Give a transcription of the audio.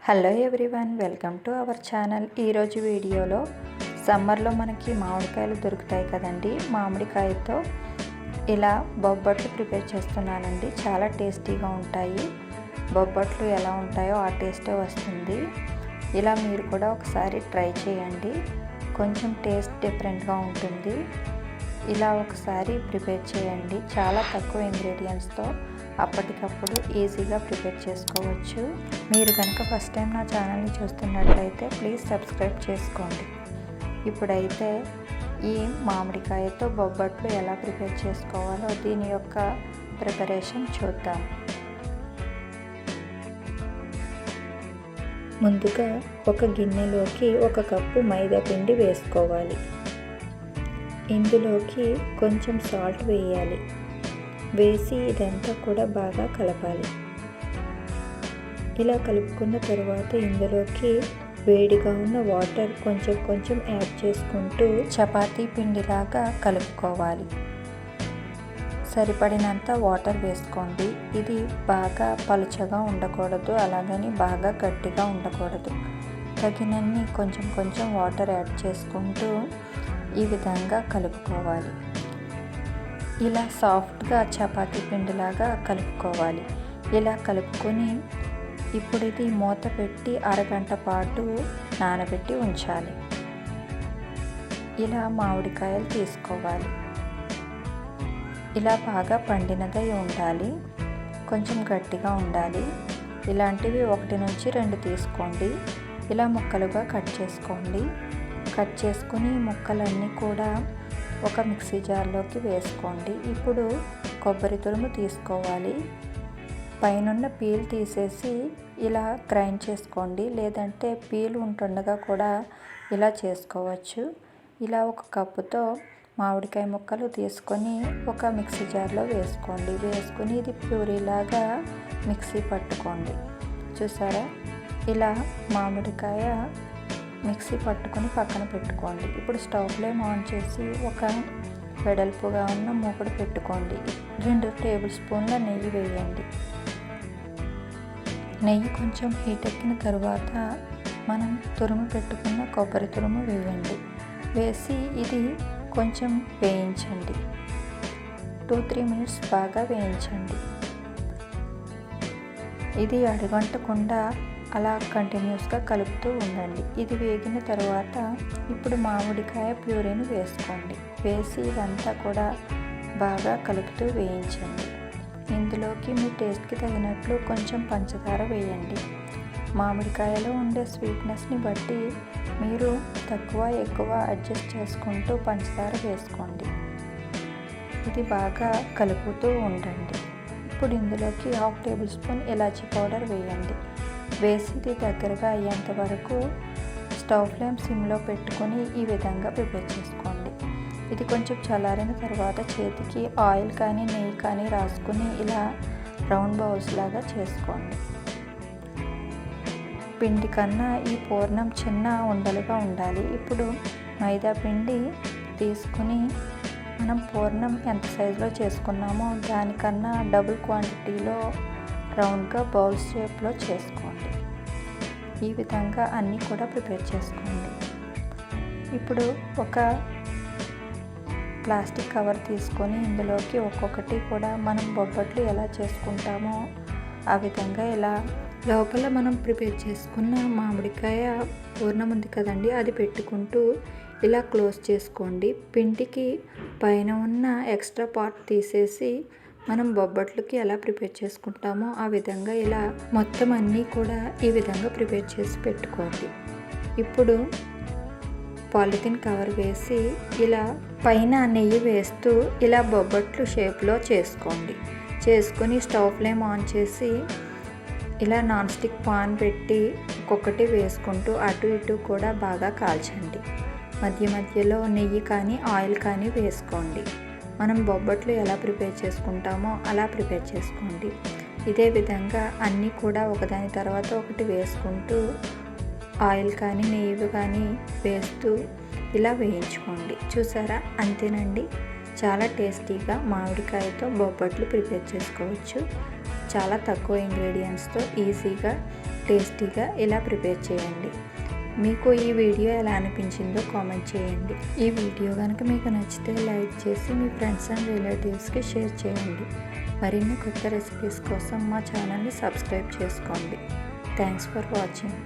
Hello everyone, welcome to our channel. ఈరోజు వీడియోలో సమ్మర్లో మనకి మామిడికాయలు దొరుకుతాయి కదండి. మామిడికాయతో ఇలా బొబ్బట్లు ప్రిపేర్ చేస్తున్నానండి. చాలా టేస్టీగా ఉంటాయి. బొబ్బట్లు ఎలా ఉంటాయో ఆ టేస్టే వస్తుంది. ఇలా మీరు కూడా ఒకసారి ట్రై చేయండి. కొంచెం టేస్ట్ డిఫరెంట్గా ఉంటుంది. ఇలా ఒకసారి ప్రిపేర్ చేయండి. చాలా తక్కువ ఇంగ్రీడియంట్స్తో అప్పటికప్పుడు ఈజీగా ప్రిపేర్ చేసుకోవచ్చు. మీరు కనుక ఫస్ట్ టైం నా ఛానల్ని చూస్తున్నట్లయితే ప్లీజ్ సబ్స్క్రైబ్ చేసుకోండి. ఇప్పుడైతే ఈ మామిడికాయతో బొబ్బట్లు ఎలా ప్రిపేర్ చేసుకోవాలో దీని యొక్క ప్రిపరేషన్ చూద్దాం. ముందుగా ఒక గిన్నెలోకి 1 కప్పు మైదా పిండి వేసుకోవాలి. ఇందులోకి కొంచెం సాల్ట్ వేయాలి. వేసి ఇదంతా కూడా బాగా కలపాలి. ఇలా కలుపుకున్న తర్వాత ఇందులోకి వేడిగా ఉన్న వాటర్ కొంచెం కొంచెం యాడ్ చేసుకుంటూ చపాతీ పిండిలాగా కలుపుకోవాలి. సరిపడినంత వాటర్ వేసుకోండి. ఇది బాగా పలుచగా ఉండకూడదు, అలాగని బాగా గట్టిగా ఉండకూడదు. తగినన్ని కొంచెం కొంచెం వాటర్ యాడ్ చేసుకుంటూ ఈ విధంగా కలుపుకోవాలి. ఇలా సాఫ్ట్గా చపాతీ పిండిలాగా కలుపుకోవాలి. ఇలా కలుపుకొని ఇప్పుడు ఇది మూత పెట్టి అరగంట పాటు నానబెట్టి ఉంచాలి. ఇలా మామిడికాయలు తీసుకోవాలి. ఇలా బాగా పండినదై ఉండాలి, కొంచెం గట్టిగా ఉండాలి. ఇలాంటివి 1 నుంచి 2 తీసుకోండి. ఇలా ముక్కలుగా కట్ చేసుకోండి. కట్ చేసుకుని ముక్కలన్నీ కూడా ఒక మిక్సీ జార్లోకి వేసుకోండి. ఇప్పుడు కొబ్బరి తురుము తీసుకోవాలి. పైనున్న పీల్ తీసేసి ఇలా గ్రైండ్ చేసుకోండి, లేదంటే పీల్ ఉంటుండగా కూడా ఇలా చేసుకోవచ్చు. ఇలా 1 కప్పుతో మామిడికాయ ముక్కలు తీసుకొని ఒక మిక్సీ జార్లో వేసుకోండి. వేసుకొని ఇది ప్యూరీలాగా మిక్సీ పట్టుకోండి. చూసారా, ఇలా మామిడికాయ మిక్సీ పట్టుకొని పక్కన పెట్టుకోండి. ఇప్పుడు స్టవ్ ఫ్లేమ్ ఆన్ చేసి ఒక వెడల్పుగా ఉన్న మూకుడు పెట్టుకోండి. 2 టేబుల్ స్పూన్ల నెయ్యి వేయండి. నెయ్యి కొంచెం హీట్ ఎక్కిన తర్వాత మనం తురుము పెట్టుకున్న కొబ్బరి తురుము వేయండి. వేసి ఇది కొంచెం వేయించండి. 2-3 మినిట్స్ బాగా వేయించండి. ఇది అడుగంటకుండా అలా కంటిన్యూస్గా కలుపుతూ ఉండండి. ఇది వేగిన తర్వాత ఇప్పుడు మామిడికాయ ప్యూరీని వేసుకోండి. వేసి ఇదంతా కూడా బాగా కలుపుతూ వేయించండి. ఇందులోకి మీ టేస్ట్కి తగినట్లు కొంచెం పంచదార వేయండి. మామిడికాయలో ఉండే స్వీట్నెస్ని బట్టి మీరు తక్కువ ఎక్కువ అడ్జస్ట్ చేసుకుంటూ పంచదార వేసుకోండి. ఇది బాగా కలుపుతూ ఉండండి. ఇప్పుడు ఇందులోకి 1/2 టేబుల్ స్పూన్ ఇలాచీ పౌడర్ వేయండి. వేసి ఇది దగ్గరగా అయ్యేంత వరకు స్టవ్ ఫ్లేమ్ సిమ్లో పెట్టుకొని ఈ విధంగా ప్రిపేర్ చేసుకోండి. ఇది కొంచెం చల్లారిన తర్వాత చేతికి ఆయిల్ కానీ నెయ్యి కానీ రాసుకుని ఇలా రౌండ్ బౌల్స్ లాగా చేసుకోండి. పిండి కన్నా ఈ పూర్ణం చిన్న ఉండలుగా ఉండాలి. ఇప్పుడు మైదా పిండి తీసుకుని మనం పూర్ణం ఎంత సైజులో చేసుకున్నామో దానికన్నా డబుల్ క్వాంటిటీలో రౌండ్గా బౌల్స్ షేప్లో చేసుకోండి. ఈ విధంగా అన్నీ కూడా ప్రిపేర్ చేసుకోండి. ఇప్పుడు ఒక ప్లాస్టిక్ కవర్ తీసుకొని ఇందులోకి ఒక్కొక్కటి కూడా మనం బొబ్బట్లు ఎలా చేసుకుంటామో ఆ విధంగా ఇలా లోపల మనం ప్రిపేర్ చేసుకున్న మామిడికాయ పూర్ణం ఉంది కదండి, అది పెట్టుకుంటూ ఇలా క్లోజ్ చేసుకోండి. పిండికి పైన ఉన్న ఎక్స్ట్రా పార్ట్ తీసేసి మనం బొబ్బట్లకి ఎలా ప్రిపేర్ చేసుకుంటామో ఆ విధంగా ఇలా మొత్తం అన్నీ కూడా ఈ విధంగా ప్రిపేర్ చేసి పెట్టుకోండి. ఇప్పుడు పాలిథిన్ కవర్ వేసి ఇలా పైన నెయ్యి వేస్తూ ఇలా బొబ్బట్లు షేప్లో చేసుకోండి. చేసుకొని స్టవ్ ఫ్లేమ్ ఆన్ చేసి ఇలా నాన్ స్టిక్ పాన్ పెట్టి ఒక్కొక్కటి వేసుకుంటూ అటు ఇటు కూడా బాగా కాల్చండి. మధ్య మధ్యలో నెయ్యి కానీ ఆయిల్ కానీ వేసుకోండి. మనం బొబ్బట్లు ఎలా ప్రిపేర్ చేసుకుంటామో అలా ప్రిపేర్ చేసుకోండి. ఇదే విధంగా అన్నీ కూడా ఒకదాని తర్వాత ఒకటి వేసుకుంటూ ఆయిల్ కానీ నెయ్యి కానీ వేస్తూ ఇలా వేయించుకోండి. చూసారా, అంతేనండి. చాలా టేస్టీగా మామిడికాయతో బొబ్బట్లు ప్రిపేర్ చేసుకోవచ్చు. చాలా తక్కువ ఇంగ్రీడియంట్స్తో ఈజీగా టేస్టీగా ఇలా ప్రిపేర్ చేయండి. మీకు ఈ వీడియో ఎలా అనిపించిందో కామెంట్ చేయండి. ఈ వీడియో కనుక మీకు నచ్చితే లైక్ చేసి మీ ఫ్రెండ్స్ అండ్ రిలేటివ్స్కి షేర్ చేయండి. మరిన్ని కొత్త రెసిపీస్ కోసం మా ఛానల్ని సబ్స్క్రైబ్ చేసుకోండి. Thanks for watching.